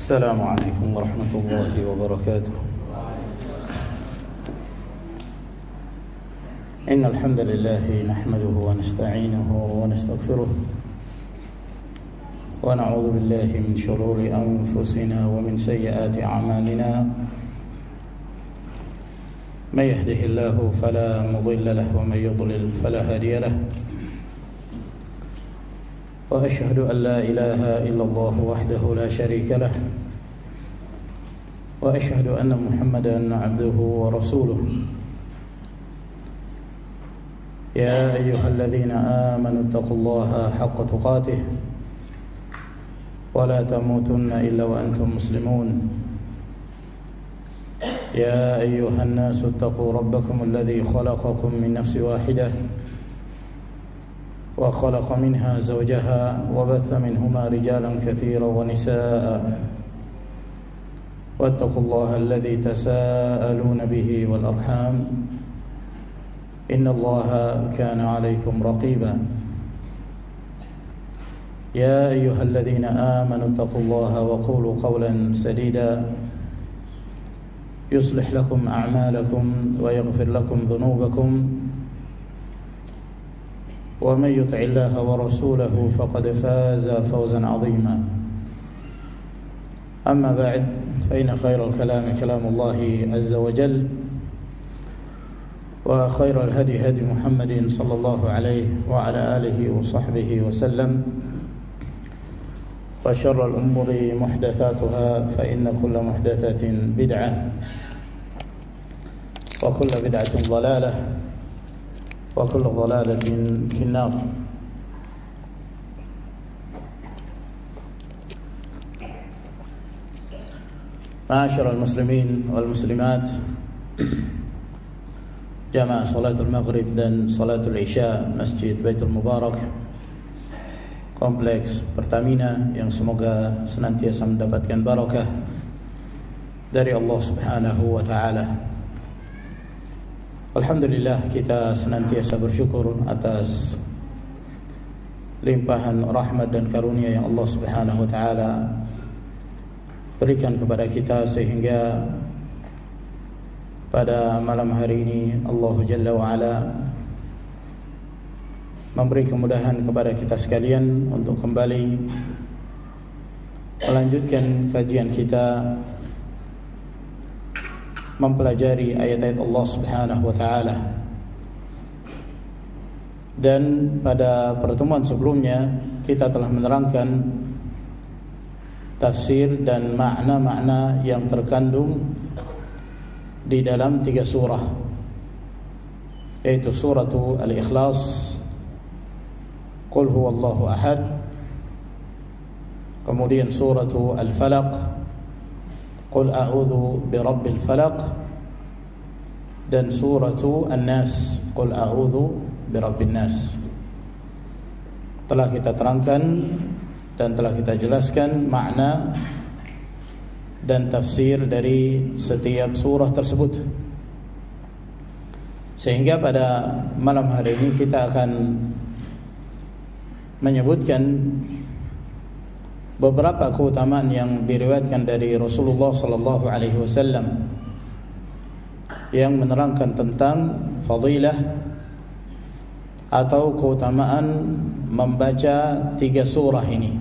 السلام عليكم ورحمة الله وبركاته. إن الحمد لله نحمده ونستعينه ونستغفره ونعوذ بالله من شرور أنفسنا ومن سيئات أعمالنا. من يهده الله فلا مضل له ومن يضلل فلا هادي له. وأشهد أن لا إله إلا الله وحده لا شريك له وأشهد أن محمدا عبده ورسوله. يا أيها الذين آمنوا اتقوا الله حق تقاته ولا تموتن إلا وأنتم مسلمون. يا أيها الناس اتقوا ربكم الذي خلقكم من نفس واحدة وخلق منها زوجها وبث منهما رجالا كثيرا ونساء واتقوا الله الذي تساءلون به والأرحام إن الله كان عليكم رقيبا. يا أيها الذين آمنوا اتقوا الله وقولوا قولا سديدا يصلح لكم أعمالكم ويغفر لكم ذنوبكم ومن يطع الله ورسوله فقد فاز فوزا عظيما. أما بعد فإن خير الكلام كلام الله عز وجل وخير الهدي هدي محمد صلى الله عليه وعلى آله وصحبه وسلم وشر الأمور محدثاتها فإن كل محدثة بدعة وكل بدعة ضلالة وكل ضلالة في النار. معاشر المسلمين والمسلمات, jamaah salatul maghrib dan salatul isya Masjid Baitul Mubarak Kompleks Pertamina yang semoga senantiasa mendapatkan barakah dari Allah Subhanahu wa taala. Alhamdulillah, kita senantiasa bersyukur atas limpahan rahmat dan karunia yang Allah Subhanahu wa taala berikan kepada kita, sehingga pada malam hari ini Allah Jalla wa Ala memberi kemudahan kepada kita sekalian untuk kembali melanjutkan kajian kita mempelajari ayat-ayat Allah Subhanahu wa taala. Dan pada pertemuan sebelumnya kita telah menerangkan tafsir dan makna-makna yang terkandung di dalam 3 surah, yaitu surah Al-Ikhlas, Qul huwallahu ahad, kemudian surah Al-Falaq, Qul a'udzu birabbil falaq, dan surah An-Nas, Qul a'udzu birabbin nas. Telah kita terangkan dan telah kita jelaskan makna dan tafsir dari setiap surah tersebut, sehingga pada malam hari ini kita akan menyebutkan beberapa keutamaan yang diriwayatkan dari Rasulullah sallallahu alaihi wasallam yang menerangkan tentang fadilah atau keutamaan membaca 3 surah ini.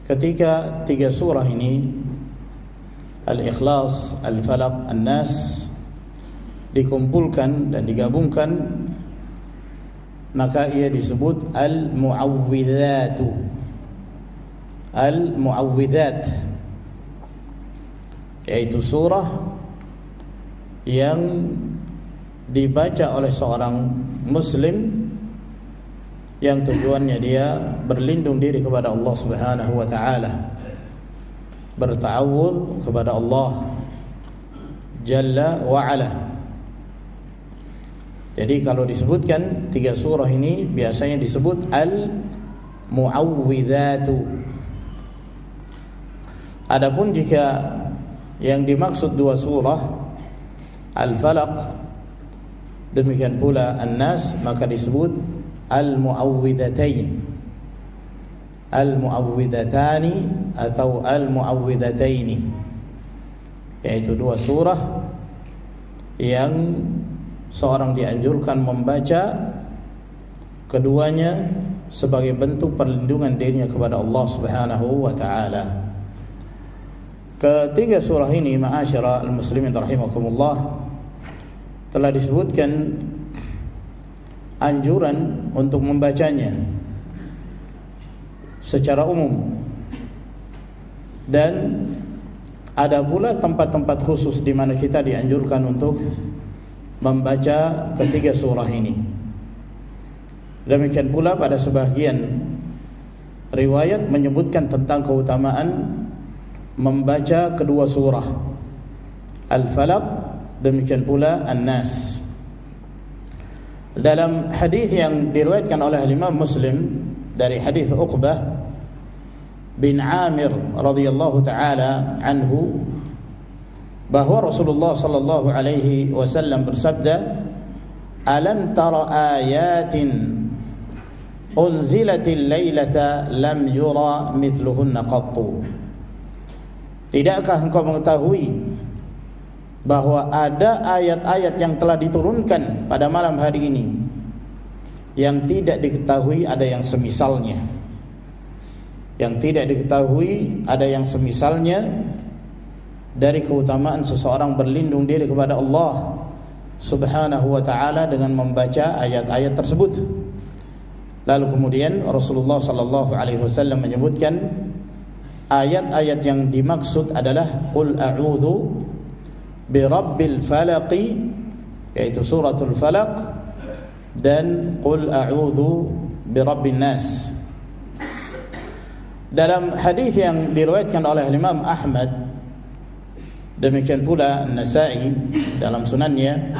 Ketika 3 surah ini, Al-Ikhlas, Al-Falaq, An-Nas, dikumpulkan dan digabungkan, maka ia disebut Al-Mu'awwidhatu. Al-Mu'awwidhat, yaitu surah yang dibaca oleh seorang muslim yang tujuannya dia berlindung diri kepada Allah Subhanahu wa taala, berta'awudz kepada Allah Jalla wa Ala. Jadi kalau disebutkan 3 surah ini biasanya disebut Al-Mu'awwidhatu. Adapun jika yang dimaksud 2 surah, Al-Falaq demikian pula An-Nas, maka disebut Al-Mu'awwidatain. al-mu'awwidhatani atau al-mu'awwidhataini, yaitu dua surah yang seorang dianjurkan membaca keduanya sebagai bentuk perlindungan dirinya kepada Allah Subhanahu wa taala. Ketiga surah ini, ma'asyara al-muslimin rahimakumullah, telah disebutkan anjuran untuk membacanya secara umum, dan ada pula tempat-tempat khusus di mana kita dianjurkan untuk membaca ketiga surah ini. Demikian pula pada sebagian riwayat menyebutkan tentang keutamaan membaca kedua surah Al-Falaq, demikian pula An-Nas. Dalam hadis yang diriwayatkan oleh Imam Muslim dari hadis Uqbah bin Amir radhiyallahu taala anhu, bahwa Rasulullah sallallahu alaihi wasallam bersabda, "Alam tara ayatin unzilatil lailata lam yura mithluhunna qattu." Tidakkah engkau mengetahui bahwa ada ayat-ayat yang telah diturunkan pada malam hari ini yang tidak diketahui ada yang semisalnya, yang tidak diketahui ada yang semisalnya dari keutamaan seseorang berlindung diri kepada Allah Subhanahu wa ta'ala dengan membaca ayat-ayat tersebut. Lalu kemudian Rasulullah sallallahu alaihi wasallam menyebutkan ayat-ayat yang dimaksud adalah qul a'udzu birabbil falaq, yaitu suratul falaq, dan qul a'udzu birabbin nas. Dalam hadis yang diriwayatkan oleh Imam Ahmad, demikian pula An-Nasa'i dalam sunannya,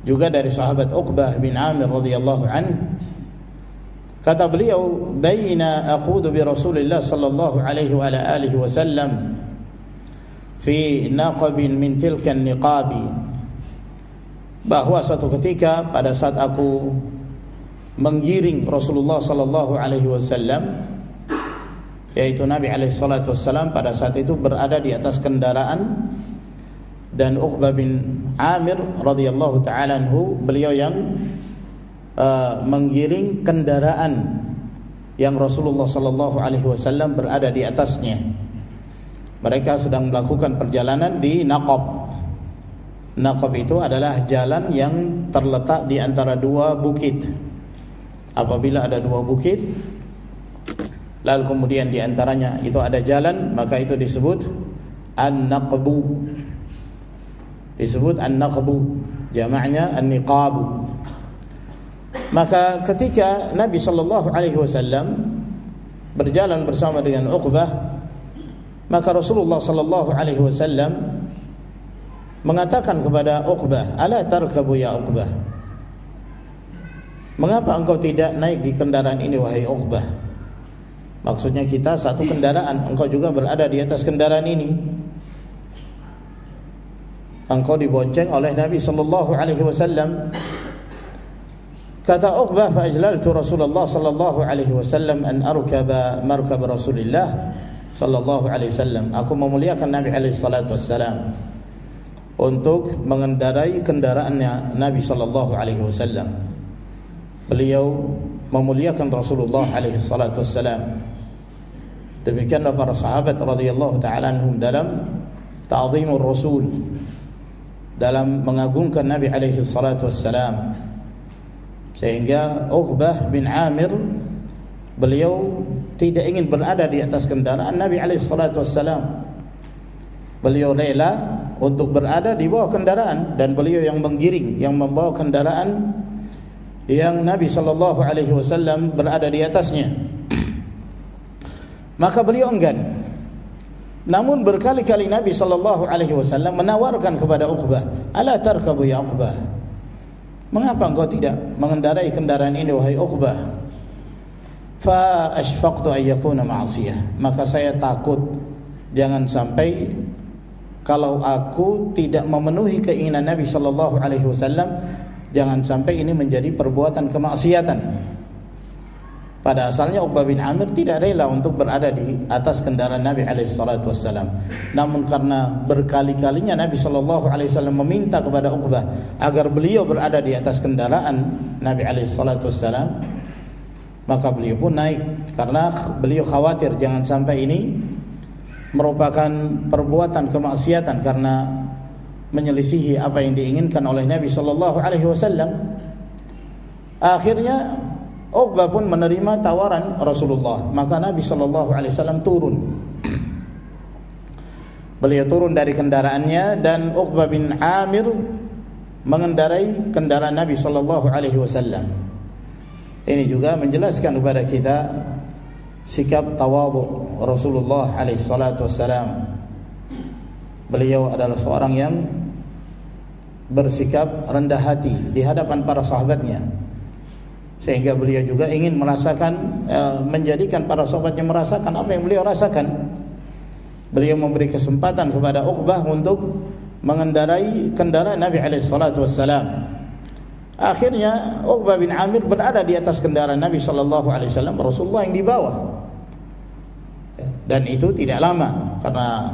juga dari sahabat Uqbah bin Amir radhiyallahu anhu, kata beliau, "Baina aqudu bi Rasulillah sallallahu alaihi wa ala alihi wasallam fi naqabin min tilka an-niqabi." Bahwa suatu ketika pada saat aku menggiring Rasulullah sallallahu alaihi wasallam, yaitu Nabi alaihi salatu wasallam pada saat itu berada di atas kendaraan, dan Uqbah bin Amir radhiyallahu taala anhu, beliau yang menggiring kendaraan yang Rasulullah sallallahu alaihi wasallam berada di atasnya. Mereka sedang melakukan perjalanan di Naqab. Naqab itu adalah jalan yang terletak di antara dua bukit. Apabila ada dua bukit, lalu kemudian di antaranya itu ada jalan, maka itu disebut An-Naqbu. Disebut An-Naqbu, jamaknya An-Niqabu. Maka ketika Nabi sallallahu alaihi wasallam berjalan bersama dengan Uqbah, maka Rasulullah sallallahu alaihi wasallam mengatakan kepada Uqbah, "Ala tarkabu ya Uqbah?" Mengapa engkau tidak naik di kendaraan ini wahai Uqbah? Maksudnya kita satu kendaraan, engkau juga berada di atas kendaraan ini. Engkau dibonceng oleh Nabi sallallahu alaihi wasallam. Kata Uqbah, "Fa ajlaltu Rasulullah sallallahu alaihi wasallam an arkaba markab Rasulillah sallallahu alaihi wasallam." Aku memuliakan Nabi alaihi salatu wassalam untuk mengendarai kendaraannya Nabi sallallahu alaihi wasallam. Beliau memuliakan Rasulullah alaihi salatu wassalam. Demikianlah para sahabat radhiyallahu ta'ala anhum dalam ta'zimur Rasul, dalam mengagungkan Nabi alaihi salatu wassalam. Sehingga Uqbah bin Amir, beliau tidak ingin berada di atas kendaraan Nabi alaihi salatu wassalam. Beliau rela untuk berada di bawah kendaraan, dan beliau yang menggiring, yang membawa kendaraan yang Nabi sallallahu alaihi wasallam berada di atasnya. Maka beliau enggan. Namun berkali-kali Nabi sallallahu alaihi wasallam menawarkan kepada Uqbah, "Ala tarkabu ya Uqbah?" Mengapa engkau tidak mengendarai kendaraan ini wahai Uqbah? Fa ashfaqtu an yakuna ma'siyah. Maka saya takut jangan sampai kalau aku tidak memenuhi keinginan Nabi sallallahu alaihi wasallam, jangan sampai ini menjadi perbuatan kemaksiatan. Pada asalnya Uqbah bin Amir tidak rela untuk berada di atas kendaraan Nabi SAW. Namun karena berkali-kalinya Nabi SAW meminta kepada Uqbah agar beliau berada di atas kendaraan Nabi SAW, maka beliau pun naik, karena beliau khawatir jangan sampai ini merupakan perbuatan kemaksiatan karena menyelisihi apa yang diinginkan oleh Nabi SAW. Akhirnya Uqbah pun menerima tawaran Rasulullah, maka Nabi SAW turun. Beliau turun dari kendaraannya dan Uqbah bin Amir mengendarai kendaraan Nabi SAW. Ini juga menjelaskan kepada kita sikap tawadhu Rasulullah SAW. Beliau adalah seorang yang bersikap rendah hati di hadapan para sahabatnya, sehingga beliau juga ingin merasakan, menjadikan para sahabatnya merasakan apa yang beliau rasakan. Beliau memberi kesempatan kepada Uqbah untuk mengendarai kendaraan Nabi SAW. Akhirnya Uqbah bin Amir berada di atas kendaraan Nabi SAW, Rasulullah yang di bawah. Dan itu tidak lama, karena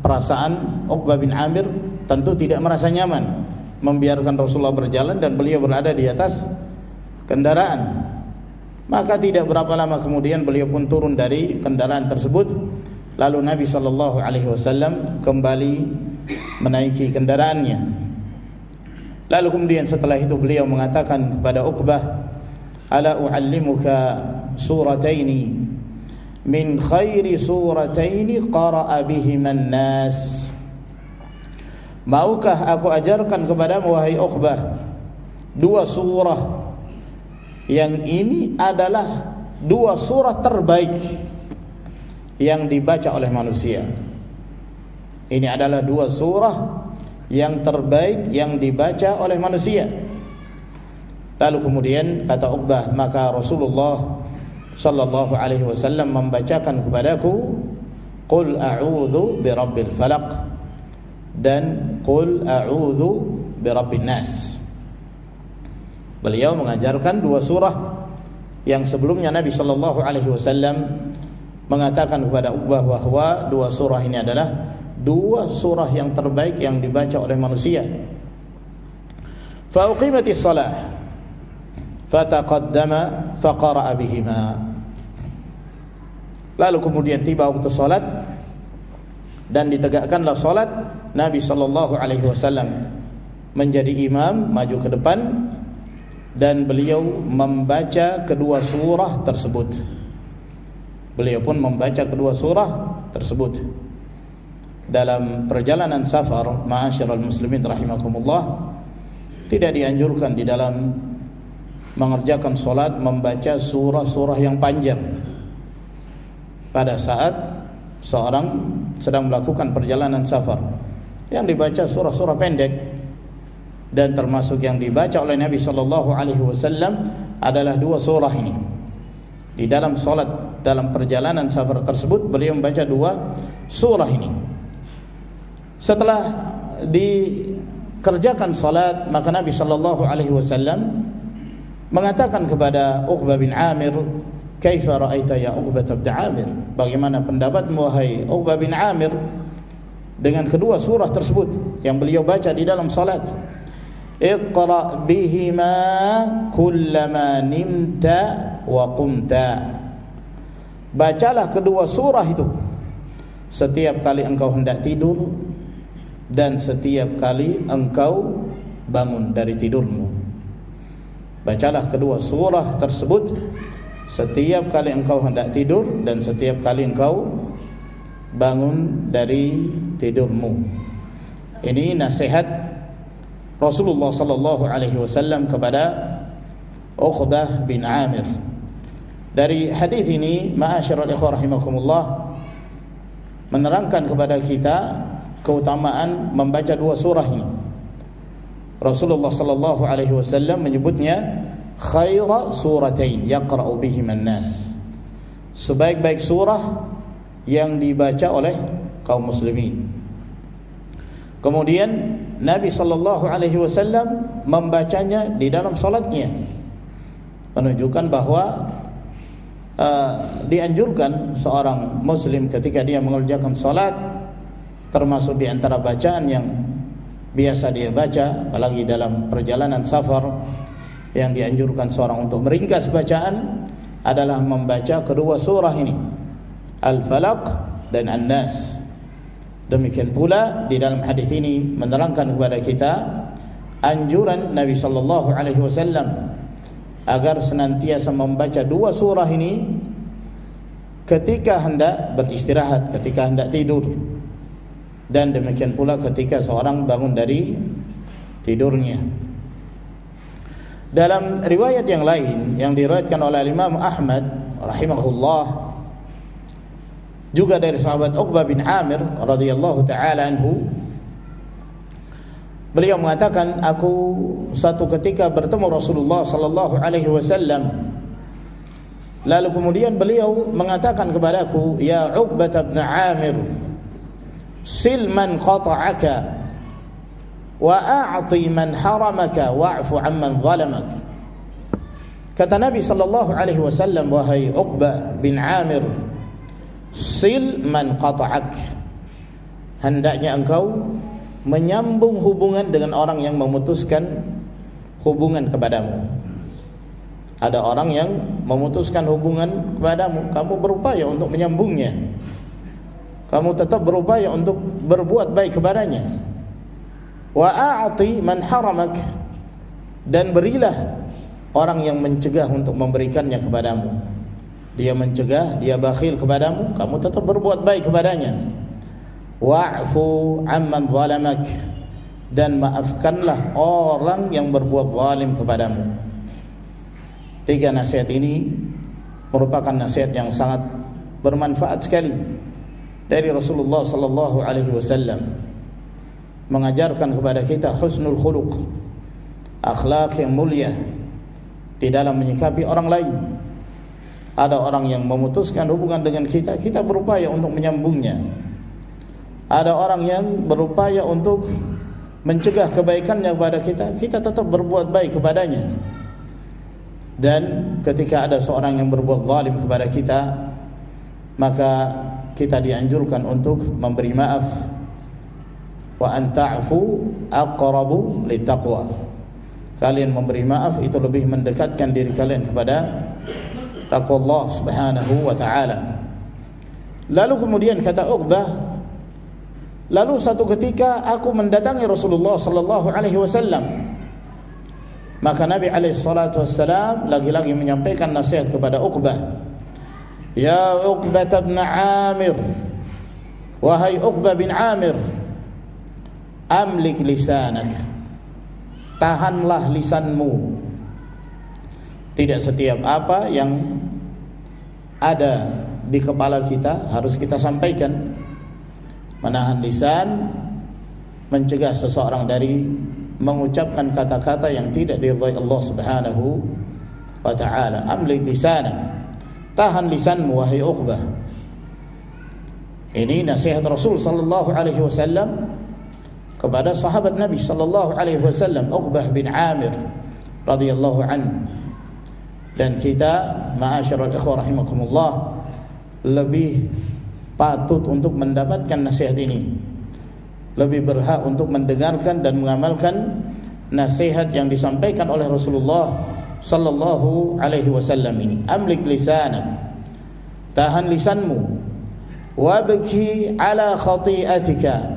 perasaan Uqbah bin Amir tentu tidak merasa nyaman membiarkan Rasulullah berjalan dan beliau berada di atas kendaraan. Maka tidak berapa lama kemudian beliau pun turun dari kendaraan tersebut. Lalu Nabi SAW kembali menaiki kendaraannya. Lalu kemudian setelah itu beliau mengatakan kepada Uqbah, "Ala u'allimuka surataini min khairi surataini qara'a bihiman nas." Maukah aku ajarkan kepadamu wahai Uqbah dua surah yang ini adalah dua surah terbaik yang dibaca oleh manusia. Ini adalah dua surah yang terbaik yang dibaca oleh manusia. Lalu kemudian kata Uqbah, maka Rasulullah sallallahu alaihi wasallam membacakan kepadaku qul a'udzu birabbil falaq dan qul a'udzu birabbin nas. Beliau mengajarkan dua surah yang sebelumnya Nabi sallallahu alaihi wasallam mengatakan kepada Uqbah bahwa dua surah ini adalah dua surah yang terbaik yang dibaca oleh manusia. Fa uqimatis shalah fataqaddama faqara'a bihima. Lalu kemudian tiba waktu salat dan ditegakkanlah salat. Nabi sallallahu alaihi wasallam menjadi imam, maju ke depan, dan beliau membaca kedua surah tersebut. Beliau pun membaca kedua surah tersebut. Dalam perjalanan safar, ma'asyiral muslimin rahimakumullah, tidak dianjurkan di dalam mengerjakan solat membaca surah-surah yang panjang pada saat seorang sedang melakukan perjalanan safar. Yang dibaca surah-surah pendek, dan termasuk yang dibaca oleh Nabi sallallahu alaihi wasallam adalah dua surah ini. Di dalam salat, dalam perjalanan safar tersebut, beliau membaca dua surah ini. Setelah dikerjakan salat, maka Nabi sallallahu alaihi wasallam mengatakan kepada Uqbah bin Amir, "Kaifa ra'aita ya Uqbah bin Amir?" Bagaimana pendapatmu wahai Uqbah bin Amir dengan kedua surah tersebut yang beliau baca di dalam salat? Iqra' bihima kullama nimta wa qumta. Bacalah kedua surah itu setiap kali engkau hendak tidur dan setiap kali engkau bangun dari tidurmu. Bacalah kedua surah tersebut setiap kali engkau hendak tidur dan setiap kali engkau bangun dari tidurmu. Ini nasihat Rasulullah sallallahu alaihi wasallam kepada Uqbah bin Amir. Dari hadis ini, ma'asyiral ikhwah rahimakumullah, menerangkan kepada kita keutamaan membaca dua surah ini. Rasulullah sallallahu alaihi wasallam menyebutnya khaira suratain yaqra'u bihiman nas. Sebaik-baik surah yang dibaca oleh kaum muslimin. Kemudian Nabi sallallahu alaihi wasallam membacanya di dalam salatnya, menunjukkan bahwa dianjurkan seorang muslim ketika dia mengerjakan salat, termasuk di antara bacaan yang biasa dia baca, apalagi dalam perjalanan safar, yang dianjurkan seorang untuk meringkas bacaan adalah membaca kedua surah ini, Al-Falaq dan An-Nas. Demikian pula di dalam hadis ini menerangkan kepada kita anjuran Nabi sallallahu alaihi wasallam agar senantiasa membaca dua surah ini ketika hendak beristirahat, ketika hendak tidur, dan demikian pula ketika seorang bangun dari tidurnya. Dalam riwayat yang lain yang diriwayatkan oleh Imam Ahmad rahimahullah, juga dari sahabat Uqbah bin Amir radhiyallahu taala anhu, beliau mengatakan, aku satu ketika bertemu Rasulullah sallallahu alaihi wasallam, lalu kemudian beliau mengatakan kepadaku, ya Uqbah bin Amir, sil man qata'aka wa a'ti man haramaka wa'fu amman zalamak. Kata Nabi sallallahu alaihi wasallam, wahai Uqbah bin Amir, sil man qata'ak, hendaknya engkau menyambung hubungan dengan orang yang memutuskan hubungan kepadamu. Ada orang yang memutuskan hubungan kepadamu, kamu berupaya untuk menyambungnya, kamu tetap berupaya untuk berbuat baik kepadanya. Wa a'ti man haramak, dan berilah orang yang mencegah untuk memberikannya kepadamu. Dia mencegah, dia bakhil kepadamu, kamu tetap berbuat baik kepadanya. Wa'fu amman zalamak, dan maafkanlah orang yang berbuat zalim kepadamu. Tiga nasihat ini merupakan nasihat yang sangat bermanfaat sekali dari Rasulullah sallallahu alaihi wasallam, mengajarkan kepada kita husnul khuluq, akhlak yang mulia di dalam menyikapi orang lain. Ada orang yang memutuskan hubungan dengan kita, kita berupaya untuk menyambungnya. Ada orang yang berupaya untuk mencegah kebaikannya kepada kita, kita tetap berbuat baik kepadanya. Dan ketika ada seorang yang berbuat zalim kepada kita, maka kita dianjurkan untuk memberi maaf. Wa an ta'fu aqrabu littaqwa, kalian memberi maaf itu lebih mendekatkan diri kalian kepada takwa Allah subhanahu wa ta'ala. Lalu kemudian kata Uqbah, lalu satu ketika aku mendatangi Rasulullah sallallahu alaihi wasallam, maka Nabi alaihi salatu wassalam lagi-lagi menyampaikan nasihat kepada Uqbah. Ya Uqbah bin Amir, wahai Uqbah bin Amir, amlik lisanak, tahanlah lisanmu. Tidak setiap apa yang ada di kepala kita harus kita sampaikan. Menahan lisan mencegah seseorang dari mengucapkan kata-kata yang tidak diridhai Allah subhanahu wa ta'ala. Amlik lisanak, tahan lisanmu wahai Uqbah. Ini nasihat Rasul sallallahu alaihi wasallam kepada sahabat Nabi sallallahu alaihi wasallam, Uqbah bin Amir radhiyallahu anhu. Dan kita ma'asyiral ikhwah rahimakumullah lebih patut untuk mendapatkan nasihat ini, lebih berhak untuk mendengarkan dan mengamalkan nasihat yang disampaikan oleh Rasulullah sallallahu alaihi wasallam ini. Amlik lisanak, tahan lisanmu. Wabki ala khati'atika,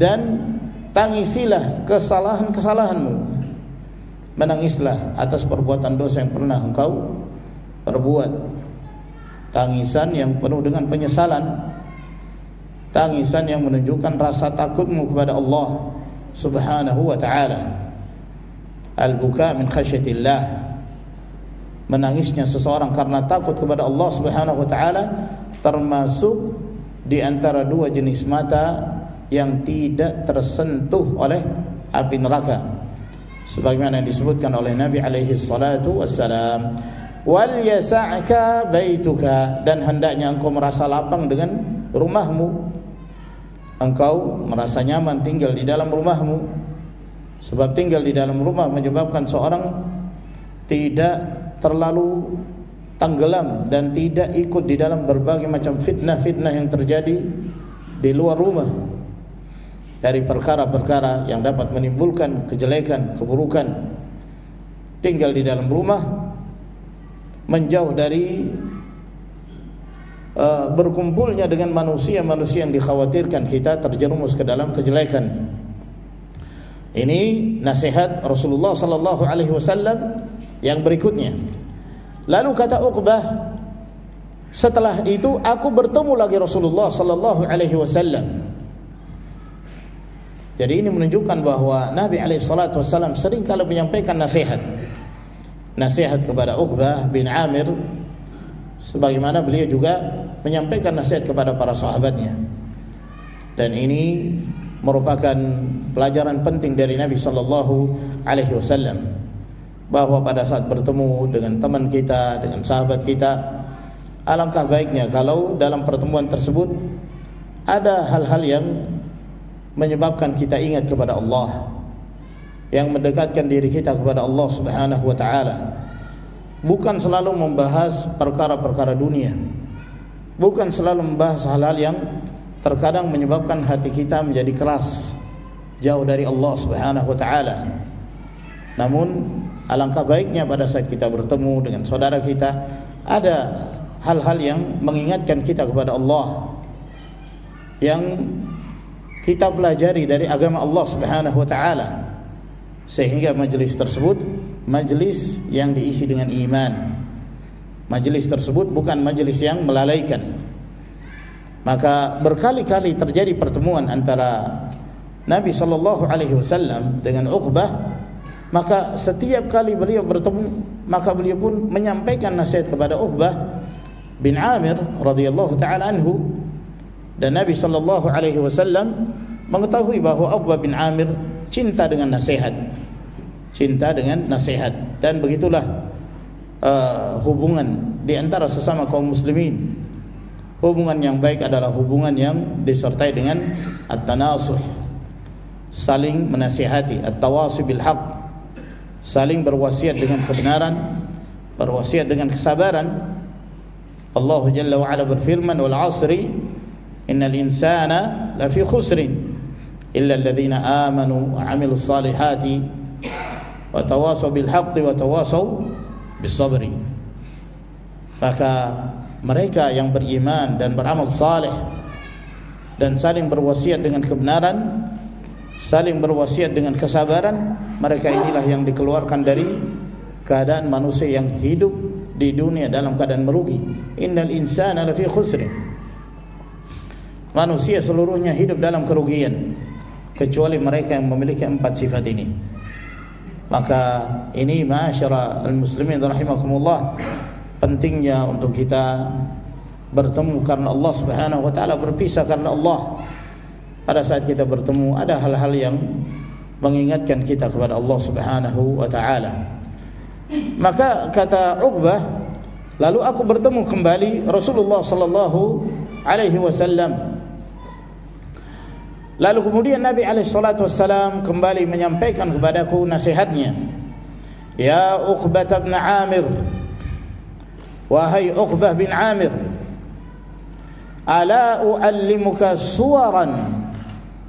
dan tangisilah kesalahan-kesalahanmu. Menangislah atas perbuatan dosa yang pernah engkau perbuat. Tangisan yang penuh dengan penyesalan, tangisan yang menunjukkan rasa takutmu kepada Allah subhanahu wa ta'ala. Al-buka min khasyatillah, menangisnya seseorang karena takut kepada Allah subhanahu wa ta'ala, termasuk di antara dua jenis mata yang tidak tersentuh oleh api neraka, sebagaimana disebutkan oleh Nabi alaihi salatu wassalam. Wal yasa'ka baituka, dan hendaknya engkau merasa lapang dengan rumahmu, engkau merasa nyaman tinggal di dalam rumahmu. Sebab tinggal di dalam rumah menyebabkan seorang tidak terlalu tenggelam dan tidak ikut di dalam berbagai macam fitnah-fitnah yang terjadi di luar rumah, dari perkara-perkara yang dapat menimbulkan kejelekan, keburukan. Tinggal di dalam rumah, menjauh dari berkumpulnya dengan manusia-manusia yang dikhawatirkan kita terjerumus ke dalam kejelekan. Ini nasihat Rasulullah sallallahu alaihi wasallam yang berikutnya. Lalu kata Uqbah, setelah itu aku bertemu lagi Rasulullah sallallahu alaihi wasallam. Jadi ini menunjukkan bahwa Nabi alaihi salatu wasallam sering kali menyampaikan nasihat kepada Uqbah bin Amir, sebagaimana beliau juga menyampaikan nasihat kepada para sahabatnya. Dan ini merupakan pelajaran penting dari Nabi sallallahu alaihi wasallam, bahwa pada saat bertemu dengan teman kita, dengan sahabat kita, alangkah baiknya kalau dalam pertemuan tersebut ada hal-hal yang menyebabkan kita ingat kepada Allah, yang mendekatkan diri kita kepada Allah Subhanahu wa taala. Bukan selalu membahas perkara-perkara dunia, bukan selalu membahas hal-hal yang terkadang menyebabkan hati kita menjadi keras, jauh dari Allah Subhanahu wa taala. Namun alangkah baiknya pada saat kita bertemu dengan saudara kita, ada hal-hal yang mengingatkan kita kepada Allah, yang kita pelajari dari agama Allah Subhanahu wa taala, sehingga majelis tersebut majelis yang diisi dengan iman. Majelis tersebut bukan majelis yang melalaikan. Maka berkali-kali terjadi pertemuan antara Nabi sallallahu alaihi wasallam dengan Uqbah, maka setiap kali beliau bertemu, maka beliau pun menyampaikan nasihat kepada Uqbah bin Amir radhiyallahu taala anhu. Dan Nabi sallallahu alaihi wasallam mengetahui bahwa Uqbah bin Amir cinta dengan nasihat, dan begitulah hubungan di antara sesama kaum muslimin. Hubungan yang baik adalah hubungan yang disertai dengan at-tanasuh, saling menasihati, at-tawasi bil haq, saling berwasiat dengan kebenaran, berwasiat dengan kesabaran. Allah Jalla wa Ala berfirman, wal 'asri innal insana lafi khusrin illa alladhina amanu wa 'amilus salihati wa tawasaw bil haqqi wa tawasaw bis sabri. Maka mereka yang beriman dan beramal saleh dan saling berwasiat dengan kebenaran, saling berwasiat dengan kesabaran, mereka inilah yang dikeluarkan dari keadaan manusia yang hidup di dunia dalam keadaan merugi. Innal insana lafi khusrin. Manusia seluruhnya hidup dalam kerugian, kecuali mereka yang memiliki 4 sifat ini. Maka ini ma'asyara al-muslimin rahimakumullah, pentingnya untuk kita bertemu karena Allah Subhanahu wa taala, berpisah karena Allah. Pada saat kita bertemu ada hal-hal yang mengingatkan kita kepada Allah Subhanahu wa taala. Maka kata Uqbah, lalu aku bertemu kembali Rasulullah sallallahu alaihi wasallam. Lalu kemudian Nabi alaihi salatu wasallam kembali menyampaikan kepadaku nasihatnya. Ya Uqbah bin Amir, wahai Uqbah bin Amir, ala uallimuka suwaran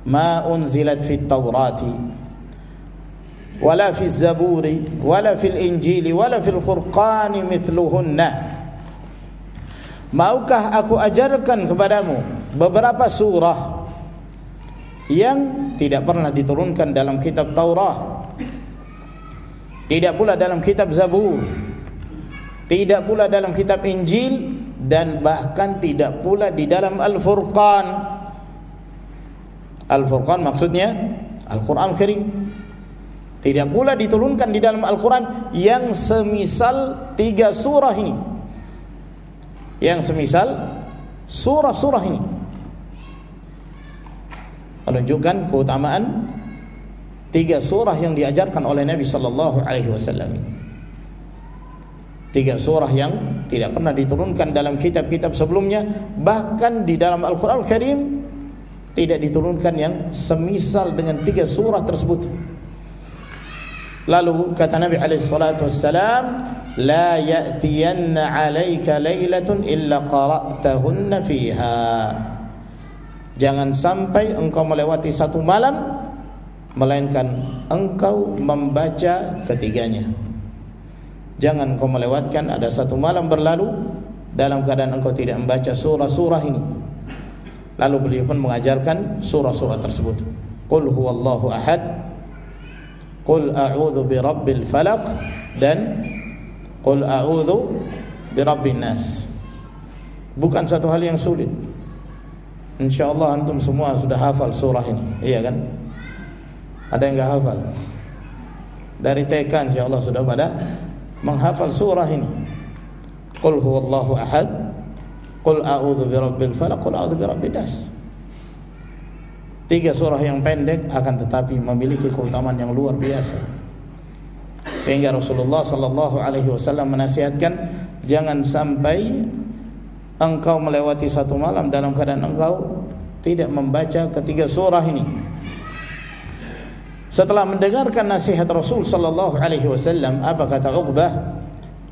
ma unzilat fit Taurati wala fil Zaburi wala fil Injili wala fil Furqani mithluhunna. Maukah aku ajarkan kepadamu beberapa surah yang tidak pernah diturunkan dalam kitab Taurat, tidak pula dalam kitab Zabur, tidak pula dalam kitab Injil, dan bahkan tidak pula di dalam Al-Furqan. Al-Furqan maksudnya Al-Quran Karim. Tidak pula diturunkan di dalam Al-Quran yang semisal 3 surah ini, yang semisal surah-surah ini, menunjukkan keutamaan 3 surah yang diajarkan oleh Nabi sallallahu alaihi wasallam ini. 3 surah yang tidak pernah diturunkan dalam kitab-kitab sebelumnya, bahkan di dalam Al-Quran Karim tidak diturunkan yang semisal dengan 3 surah tersebut. Lalu kata Nabi alaihi salatu wassalam, la ya'tiyanna 'alaika lailatun illa qara'tahunna fiha. Jangan sampai engkau melewati satu malam melainkan engkau membaca ketiganya. Jangan engkau melewatkan ada satu malam berlalu dalam keadaan engkau tidak membaca surah-surah ini. Lalu beliau pun mengajarkan surah-surah tersebut. Qul huwallahu ahad, Qul a'udzu birabbil falaq, dan Qul a'udzu birabbin nas. Bukan satu hal yang sulit. InsyaAllah antum semua sudah hafal surah ini, iya kan? Ada yang enggak hafal? Dari TK insyaAllah sudah pada menghafal surah ini. Qul huwallahu ahad, Qul a'udzu birabbil falaq, Qul a'udzu birabbin nas. 3 surah yang pendek akan tetapi memiliki keutamaan yang luar biasa. Sehingga Rasulullah sallallahu alaihi wasallam menasihatkan, jangan sampai engkau melewati satu malam dalam keadaan engkau tidak membaca ketiga surah ini. Setelah mendengarkan nasihat Rasul sallallahu alaihi wasallam, apa kata Uqbah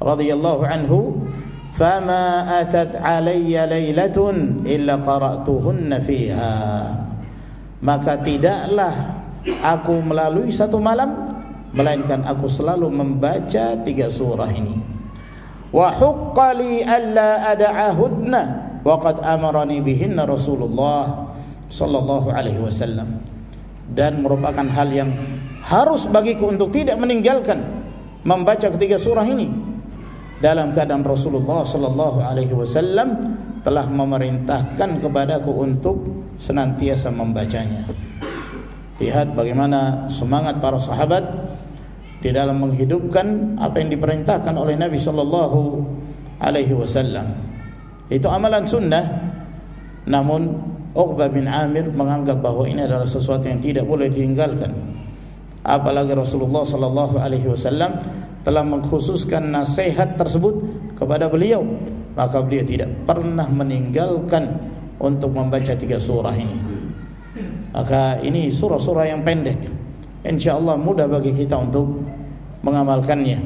radhiyallahu anhu? Fama atat alayya lailatun illa qara'tuhunna fiha. Maka tidaklah aku melalui satu malam melainkan aku selalu membaca 3 surah ini. Wa huqqa li alla ada'ahunna wa qad amarani bihinna Rasulullah sallallahu alaihi wasallam. Dan merupakan hal yang harus bagiku untuk tidak meninggalkan membaca 3 surah ini dalam keadaan Rasulullah sallallahu alaihi wasallam telah memerintahkan kepadaku untuk senantiasa membacanya. Lihat bagaimana semangat para sahabat di dalam menghidupkan apa yang diperintahkan oleh Nabi sallallahu alaihi wasallam. Itu amalan sunnah, namun Uqbah bin Amir menganggap bahwa ini adalah sesuatu yang tidak boleh ditinggalkan. Apalagi Rasulullah sallallahu alaihi wasallam telah mengkhususkan nasihat tersebut kepada beliau, maka beliau tidak pernah meninggalkan untuk membaca 3 surah ini. Maka ini surah-surah yang pendek, insyaallah mudah bagi kita untuk mengamalkannya.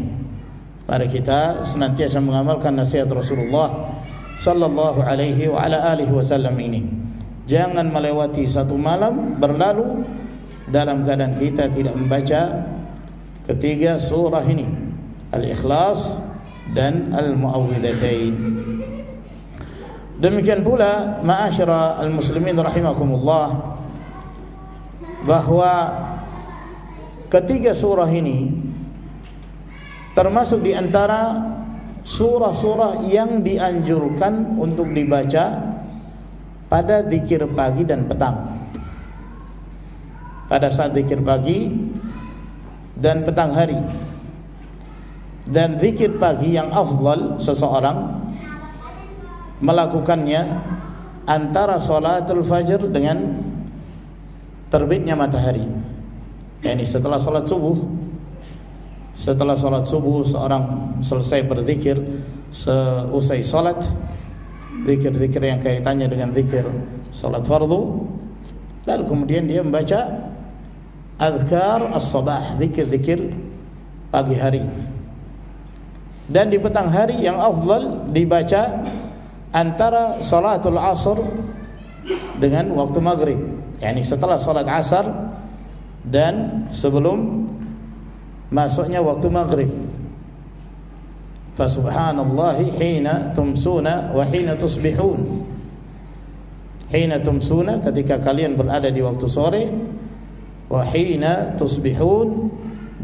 Mari kita senantiasa mengamalkan nasihat Rasulullah sallallahu alaihi wa ala alihi wasallam ini. Jangan melewati satu malam berlalu dalam keadaan kita tidak membaca ketiga surah ini, Al-Ikhlas dan Al-Mu'awwidhatain. Demikian pula ma'asyara al-muslimin rahimakumullah, bahwa ketiga surah ini termasuk di antara surah-surah yang dianjurkan untuk dibaca pada zikir pagi dan petang. Pada saat zikir pagi dan petang hari. Dan zikir pagi yang afdal seseorang melakukannya antara salatul fajr dengan terbitnya matahari. Yani setelah salat subuh. Setelah salat subuh seorang selesai berzikir, seusai salat, zikir-zikir yang kaitannya dengan zikir salat fardu, lalu kemudian dia membaca azkar as-sabah, zikir-zikir pagi hari. Dan di petang hari yang afdal dibaca antara salatul asr dengan waktu maghrib, yani setelah salat asar dan sebelum masuknya waktu maghrib. Fa subhanallahi hina tumsuna wa hina tusbihun. Hina tumsuna ketika kalian berada di waktu sore, wa hina tusbihun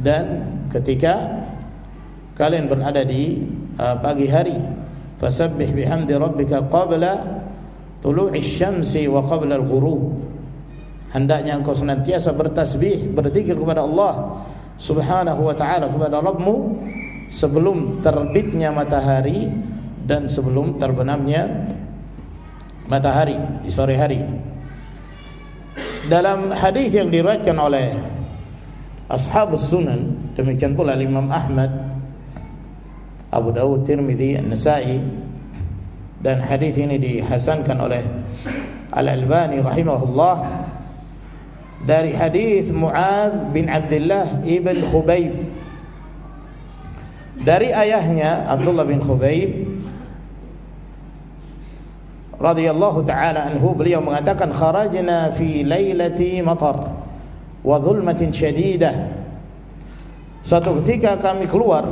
dan ketika kalian berada di pagi hari. Fasabbih bihamdi rabbika qabla tulu'i syamsi wa qabla al-ghurub. Hendaknya engkau senantiasa bertasbih, berzikir kepada Allah Subhanahu wa ta'ala, kepada Rabbmu sebelum terbitnya matahari dan sebelum terbenamnya matahari di sore hari. Dalam hadis yang diriwayatkan oleh Ashabus Sunan, demikian pula Imam Ahmad, Abu Dawud, Tirmidzi, An-Nasa'i, dan hadis ini dihasankan oleh Al-Albani rahimahullah dari hadis Mu'adz bin Abdullah ibn Khubayb Dari ayahnya Abdullah bin Khubayb radhiyallahu ta'ala anhu, beliau mengatakan kharajna fi lailati matar wa dhulmatin syadidah. Suatu ketika kami keluar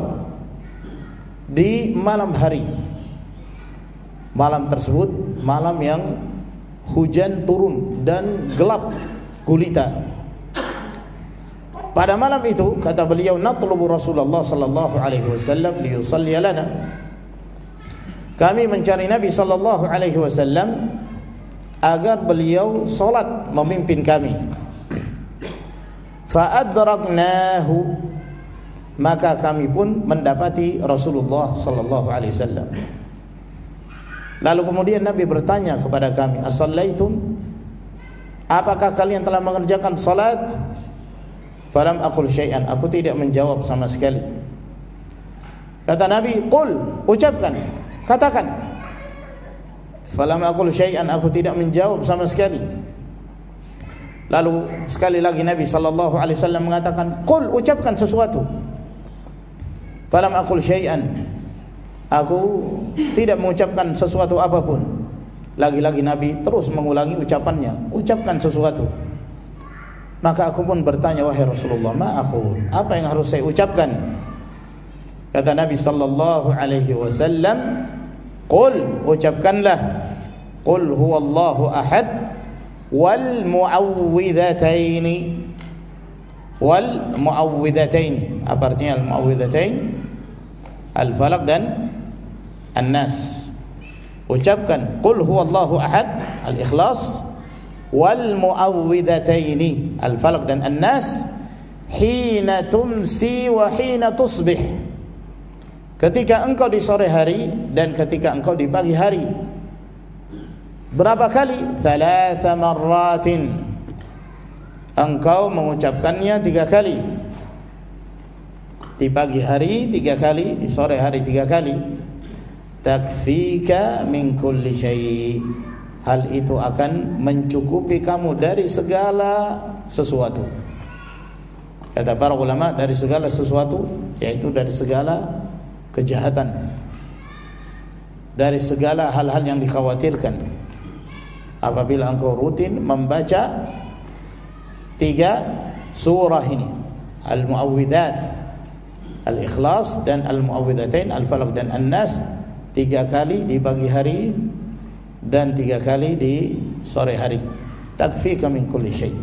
di malam hari. Malam tersebut malam yang hujan turun dan gelap gulita. Pada malam itu kata beliau, natlubu Rasulullah sallallahu alaihi wasallam liyusalli lana. Kami mencari Nabi sallallahu alaihi wasallam agar beliau salat memimpin kami. Fa adraknahu, maka kami pun mendapati Rasulullah sallallahu alaihi wasallam. Lalu kemudian Nabi bertanya kepada kami, "As-sallaitum?" Apakah kalian telah mengerjakan salat? Falam aqul syai'an, aku tidak menjawab sama sekali. Kata Nabi, "Qul," ucapkan, katakan. Falam aqul syai'an, aku tidak menjawab sama sekali. Lalu sekali lagi Nabi sallallahu alaihi wasallam mengatakan, "Qul," ucapkan sesuatu. Falam aqul syai'an, aku tidak mengucapkan sesuatu apapun. Lagi-lagi Nabi terus mengulangi ucapannya, ucapkan sesuatu. Maka aku pun bertanya, "Wahai Rasulullah, ma aku, apa yang harus saya ucapkan?" Kata Nabi sallallahu alaihi wasallam, "Qul," ucapkanlah, "Qul huwallahu ahad wal muawwidhataini." Wal muawwidhataini, apa artinya al muawwidhatain? Al-Falaq dan An-Nas. Ucapkan qul huwallahu ahad, al-Ikhlas, wal muawwidhataini, Al-Falaq dan An-Nas, hina tumsi wa hina tusbih, ketika engkau di sore hari dan ketika engkau di pagi hari. Berapa kali? 3 marratin, engkau mengucapkannya 3 kali. Di pagi hari 3 kali, di sore hari 3 kali. Takfika min kulli syai', hal itu akan mencukupi kamu dari segala sesuatu. Kata para ulama, dari segala sesuatu yaitu dari segala kejahatan, dari segala hal-hal yang dikhawatirkan. Apabila engkau rutin membaca 3 surah ini, Al-Muawwidat, Al-Ikhlas dan Al-Muawwidhatain, Al-Falaq dan An-Nas, 3 kali di pagi hari dan 3 kali di sore hari. Takfika min kulli syai',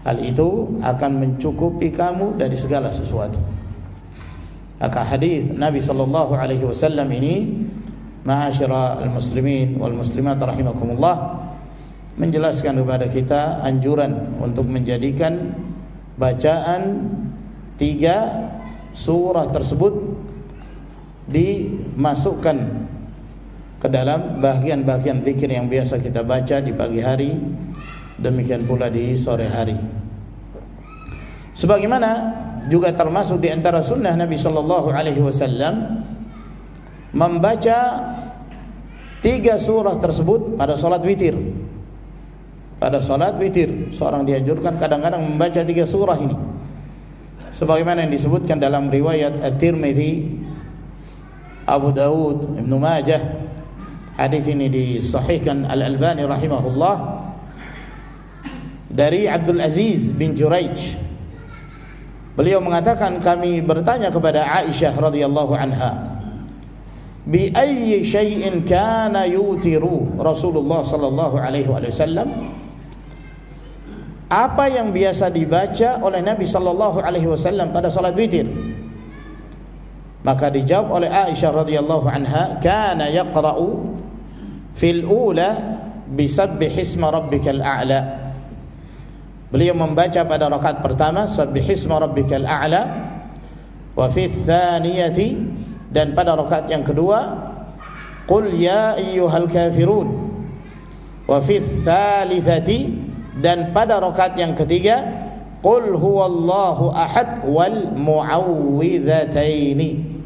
hal itu akan mencukupi kamu dari segala sesuatu. Maka hadis Nabi sallallahu alaihi wasallam ini, ma'asyiral muslimin wal muslimat rahimakumullah, menjelaskan kepada kita anjuran untuk menjadikan bacaan 3 surah tersebut dimasukkan ke dalam bagian-bagian zikir yang biasa kita baca di pagi hari, demikian pula di sore hari. Sebagaimana juga termasuk di antara sunnah Nabi sallallahu alaihi wasallam membaca 3 surah tersebut pada salat witir. Pada salat witir seorang dianjurkan kadang-kadang membaca 3 surah ini, sebagaimana yang disebutkan dalam riwayat At-Tirmidzi, Abu Dawud, Ibnu Majah. Hadis ini disahihkan Al-Albani rahimahullah dari Abdul Aziz bin Juraij. Beliau mengatakan, kami bertanya kepada Aisyah radhiyallahu anha, bi ayyi syai'in kana yutiru Rasulullah sallallahu alaihi wasallam, apa yang biasa dibaca oleh Nabi sallallahu alaihi wasallam pada salat witir? Maka dijawab oleh Aisyah radhiyallahu anha, kana yaqra'u fil ula bisabbihisma rabbikal a'la. Beliau membaca pada rakaat pertama sabbihisma rabbikal a'la, wa fi tsaniyati, dan pada rakaat yang kedua qul ya ayyuhal kafirun, wa fi tsalitsati, dan pada rakaat yang ketiga qul huwallahu ahad wal muawwidhataini.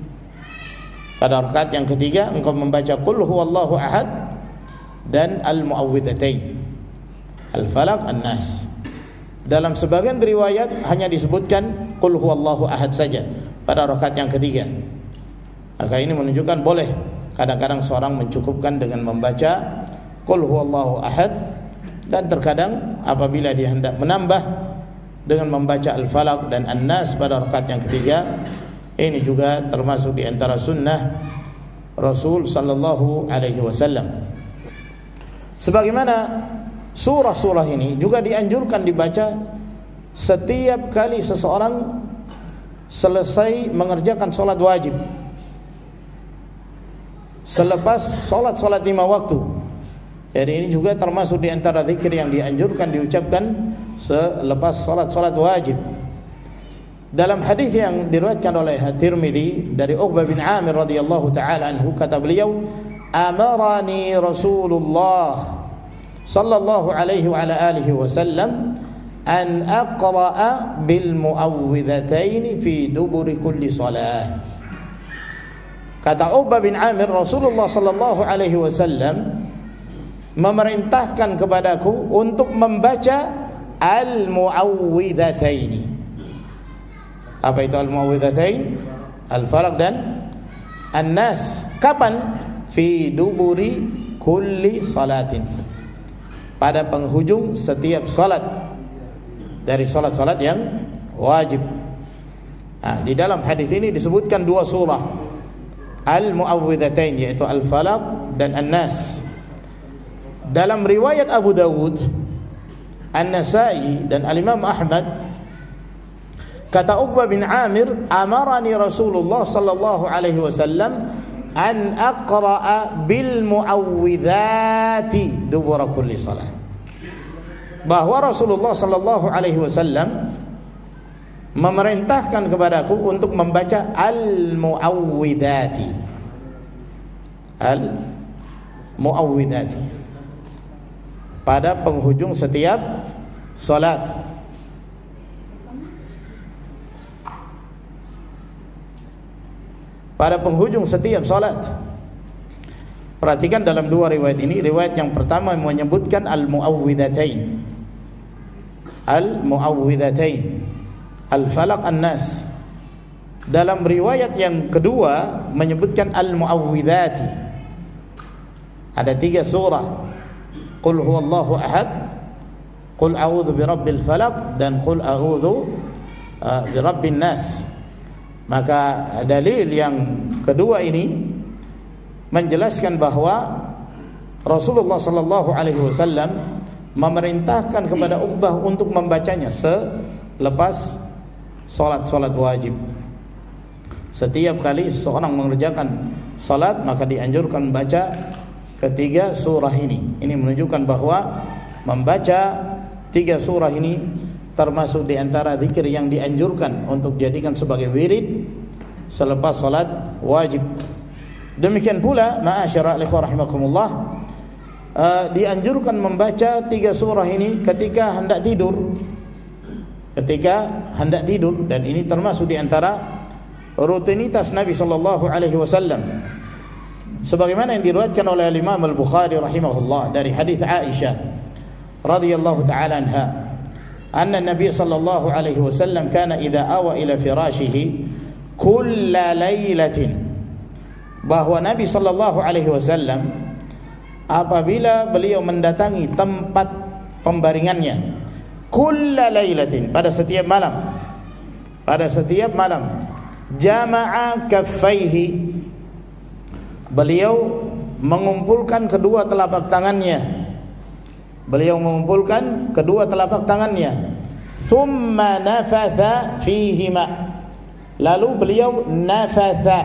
Pada rakaat yang ketiga engkau membaca qul huwallahu ahad dan al-muawwidhatain, al-falaq, an-nas. Dalam sebagian riwayat hanya disebutkan qul huwallahu ahad saja pada rakaat yang ketiga. Maka ini menunjukkan boleh kadang-kadang seorang mencukupkan dengan membaca Qul huwallahu ahad, dan terkadang apabila dia hendak menambah dengan membaca Al-Falaq dan An-Nas pada rakaat yang ketiga. Ini juga termasuk di antara sunnah Rasul sallallahu alaihi wasallam. Sebagaimana surah-surah ini juga dianjurkan dibaca setiap kali seseorang selesai mengerjakan salat wajib, selepas salat 5 waktu. Jadi ini juga termasuk di antara zikir yang dianjurkan diucapkan selepas salat wajib. Dalam hadis yang diriwayatkan oleh At-Tirmidzi dari Uqbah bin Amir radhiyallahu taala anhu, kata beliau, amarani Rasulullah sallallahu alaihi wa ala alihi wasallam an aqra'a bil muawwidhatain fi duburi kulli salah. Kata Uqbah bin Amir, Rasulullah sallallahu alaihi wasallam memerintahkan kepadaku untuk membaca al-muawwidhatain. Apa itu al-muawwidhatain? Al-Falaq dan An-Nas. Kapan? Fi duburi kulli salatin, pada penghujung setiap salat dari salat-salat yang wajib. Nah, di dalam hadis ini disebutkan 2 surah al-muawwidhatain, yaitu Al-Falaq dan An-Nas. Dalam riwayat Abu Dawud, An-Nasa'i dan Al-Imam Ahmad, kata Uqbah bin Amir, amarani Rasulullah sallallahu alaihi wasallam an aqra'a bil muawwidhati dubura kulli salah. Bahwa Rasulullah sallallahu alaihi wasallam memerintahkan kepadaku untuk membaca al-muawwidhati. Al-muawwidhati pada penghujung setiap salat. Pada penghujung setiap salat. Perhatikan dalam 2 riwayat ini. Riwayat yang pertama menyebutkan al-muawwidhatain, al-muawwidhatain, Al-Falaq, An-Nas. Dalam riwayat yang kedua menyebutkan al-muawwidhati. Ada 3 surah, Qul huwallahu ahad, Qul a'udzu birabbil falaq, dan Qul a'udzu birabbin nas. Maka dalil yang kedua ini menjelaskan bahwa Rasulullah sallallahu alaihi wasallam memerintahkan kepada Uqbah untuk membacanya selepas salat wajib. Setiap kali seorang mengerjakan salat maka dianjurkan membaca ketiga surah ini. Ini menunjukkan bahwa membaca 3 surah ini termasuk di antara zikir yang dianjurkan untuk dijadikan sebagai wirid selepas salat wajib. Demikian pula ma'asyara ikhwah rahimakumullah, dianjurkan membaca 3 surah ini ketika hendak tidur. Dan ini termasuk di antara rutinitas Nabi sallallahu alaihi wasallam. Sebagaimana yang diriwayatkan oleh Imam Al-Bukhari rahimahullah dari hadis Aisyah radhiyallahu taala anha, anna Nabi sallallahu alaihi wasallam kana idza awa ila firashihi kulla lailatin, bahwa Nabi sallallahu alaihi wasallam apabila beliau mendatangi tempat pembaringannya, kulla lailatin, pada setiap malam, jama'a kaffaihi, beliau mengumpulkan kedua telapak tangannya. Thumma nafatha fihima, lalu beliau nafatha.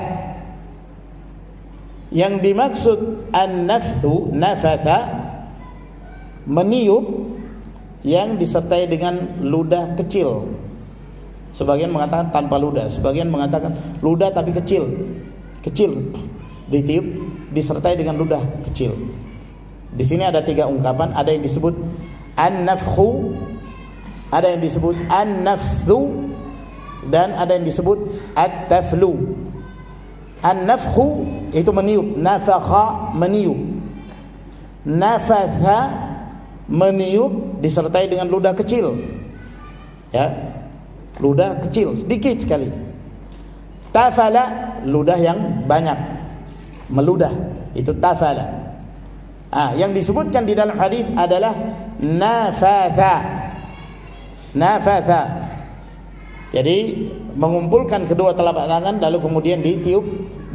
Yang dimaksud an-nafthu, nafatha, meniup yang disertai dengan ludah kecil. Sebagian mengatakan tanpa ludah, sebagian mengatakan ludah tapi kecil, ditiup disertai dengan ludah kecil. Di sini ada 3 ungkapan, ada yang disebut an-nafkhu, ada yang disebut an-nafthu, dan ada yang disebut at-taflu. An-nafkhu itu meniup, nafakha meniup, nafatha meniup disertai dengan ludah kecil. Ya, ludah kecil sedikit sekali. Tafala, ludah yang banyak, meludah, itu tafala. Yang disebutkan di dalam hadis adalah nafatha. Nafatha. Jadi mengumpulkan kedua telapak tangan lalu kemudian ditiup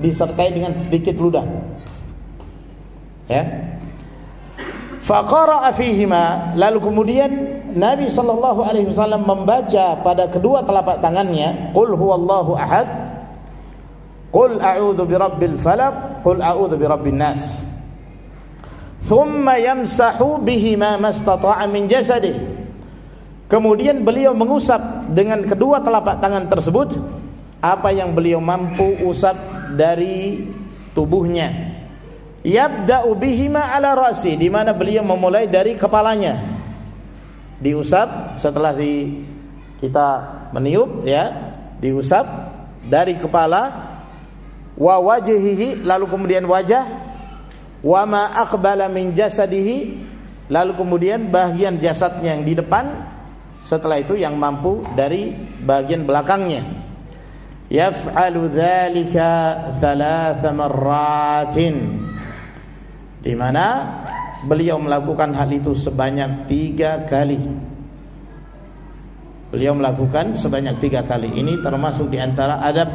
disertai dengan sedikit ludah. Ya. Faqara'a fihima, lalu kemudian Nabi sallallahu alaihi wasallam membaca pada kedua telapak tangannya, qul huwallahu ahad, qul a'udzu birabbil falaq, qul a'udzu birabbin nas. Thumma yamsahu bihima mastata'a min jasadih. Kemudian beliau mengusap dengan kedua telapak tangan tersebut apa yang beliau mampu usap dari tubuhnya. Yabda'u bihima ala ra'si, di mana beliau memulai dari kepalanya. Diusap setelah kita meniup, ya, diusap dari kepala, wa wajhihi, lalu kemudian wajah, wa ma aqbala min jasadihi, lalu kemudian bagian jasadnya yang di depan, setelah itu yang mampu dari bagian belakangnya. Yaf'alu dzalika 3 marratin, di mana beliau melakukan hal itu sebanyak 3 kali. Beliau melakukan sebanyak 3 kali. Ini termasuk di antara adab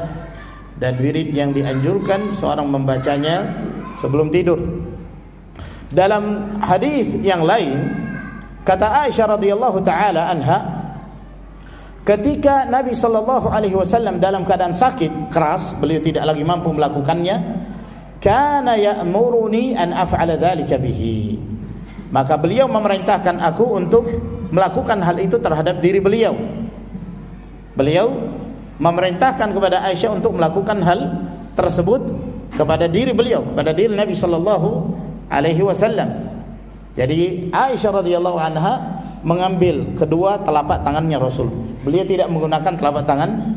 dan wirid yang dianjurkan seorang membacanya sebelum tidur. Dalam hadis yang lain, kata Aisyah radhiyallahu taala anha, ketika Nabi sallallahu alaihi wasallam dalam keadaan sakit keras, beliau tidak lagi mampu melakukannya, kana ya'muruni an af'ala dzalika bihi, maka beliau memerintahkan aku untuk melakukan hal itu terhadap diri beliau. Beliau memerintahkan kepada Aisyah untuk melakukan hal tersebut kepada diri beliau, kepada diri Nabi sallallahu alaihi wasallam. Jadi Aisyah radhiyallahu anha mengambil kedua telapak tangannya Rasul. Beliau tidak menggunakan telapak tangan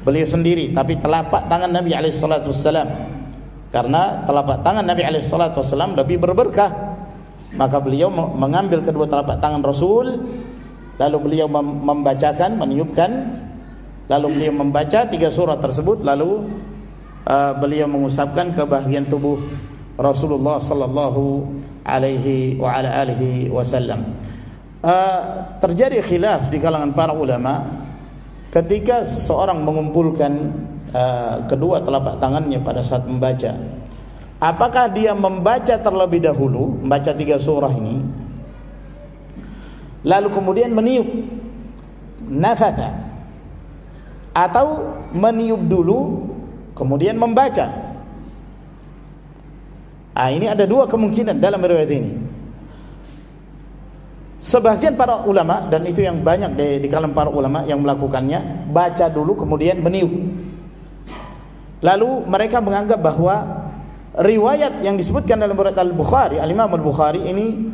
beliau sendiri, tapi telapak tangan Nabi alaihi salatu wasallam. Karena telapak tangan Nabi alaihi salatu wasallam lebih berberkah, maka beliau mengambil kedua telapak tangan Rasul, lalu beliau membacakan, meniupkan, lalu beliau membaca 3 surah tersebut, lalu beliau mengusapkan ke bahagian tubuh Rasulullah sallallahu alaihi wa ala alihi wasallam. Terjadi khilaf di kalangan para ulama ketika seseorang mengumpulkan kedua telapak tangannya pada saat membaca. Apakah dia membaca terlebih dahulu, membaca 3 surah ini, lalu kemudian meniup, nafatha, atau meniup dulu kemudian membaca? Ini ada 2 kemungkinan dalam riwayat ini. Sebagian para ulama, dan itu yang banyak di kalangan para ulama yang melakukannya, baca dulu kemudian meniup. Lalu mereka menganggap bahwa riwayat yang disebutkan dalam riwayat Al-Bukhari, Al-Imam Al-Bukhari ini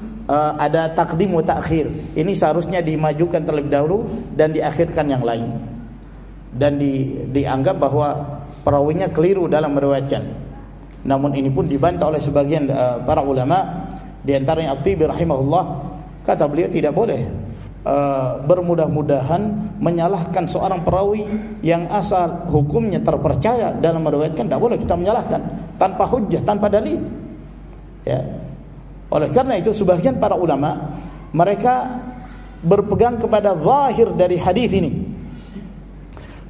ada taqdim wa ta'khir. Ini seharusnya dimajukan terlebih dahulu dan diakhirkan yang lain. Dan dianggap bahwa perawinya keliru dalam meriwayatkan. Namun ini pun dibantah oleh sebagian para ulama, di antaranya At-Tibi rahimahullah, kata beliau tidak boleh bermudah-mudahan menyalahkan seorang perawi yang asal hukumnya terpercaya dalam meriwayatkan. Tidak boleh kita menyalahkan tanpa hujjah, tanpa dalil, ya. Oleh karena itu sebagian para ulama mereka berpegang kepada zahir dari hadis ini,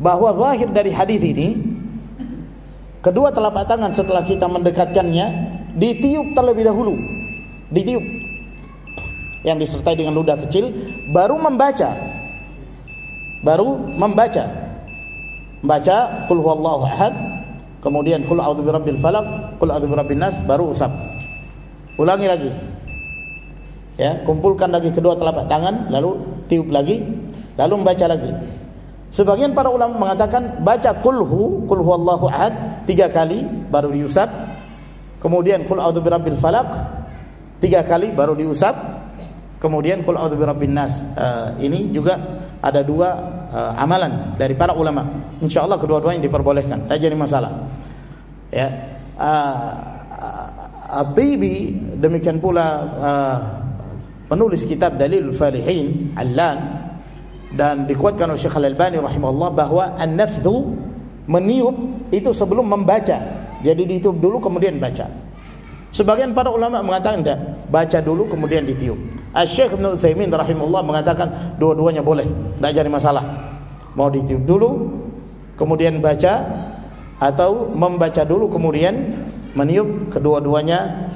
bahwa zahir dari hadis ini kedua telapak tangan setelah kita mendekatkannya ditiup terlebih dahulu, ditiup yang disertai dengan ludah kecil, baru membaca, membaca qul huwallahu ahad, kemudian qul a'udzu birabbil falaq, qul a'udzu birabbin nas, baru usap. Ulangi lagi, ya, kumpulkan lagi kedua telapak tangan, lalu tiup lagi, lalu membaca lagi. Sebagian para ulama mengatakan baca qul huwallahu ahad 3 kali baru diusap, kemudian qul a'udzu birabbil falaq 3 kali baru diusap, kemudian qul a'udzu birabbin nas. Ini juga ada 2 amalan dari para ulama. Insyaallah kedua-duanya diperbolehkan, tidak jadi masalah. Ya. At-Tibi demikian pula penulis kitab Dalilul Falihin Allan, dan dikuatkan oleh Syekh Al-Albani rahimahullah bahwa an-nafdhu, meniup, itu sebelum membaca. Jadi ditiup dulu kemudian baca. Sebagian para ulama mengatakan tidak, baca dulu kemudian ditiup. Asy-Syaikh Ibnu Utsaimin rahimahullah mengatakan dua-duanya boleh, tidak jadi masalah. Mau ditiup dulu kemudian baca, atau membaca dulu kemudian meniup, kedua-duanya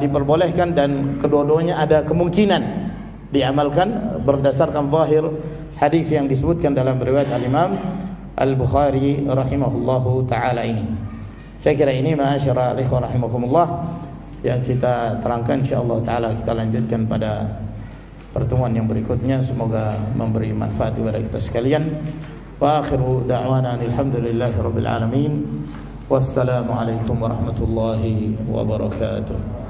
diperbolehkan dan kedua-duanya ada kemungkinan diamalkan berdasarkan zahir hadis yang disebutkan dalam riwayat Al-Imam Al-Bukhari rahimahullahu taala ini. Saya kira ini ma'asyara ikhwan rahimakumullah yang kita terangkan, insyaallah taala kita lanjutkan pada pertemuan yang berikutnya. Semoga memberi manfaat kepada kita sekalian. Wa akhiru da'wana alhamdulillahirabbil alamin. Wassalamu alaikum warahmatullahi wabarakatuh.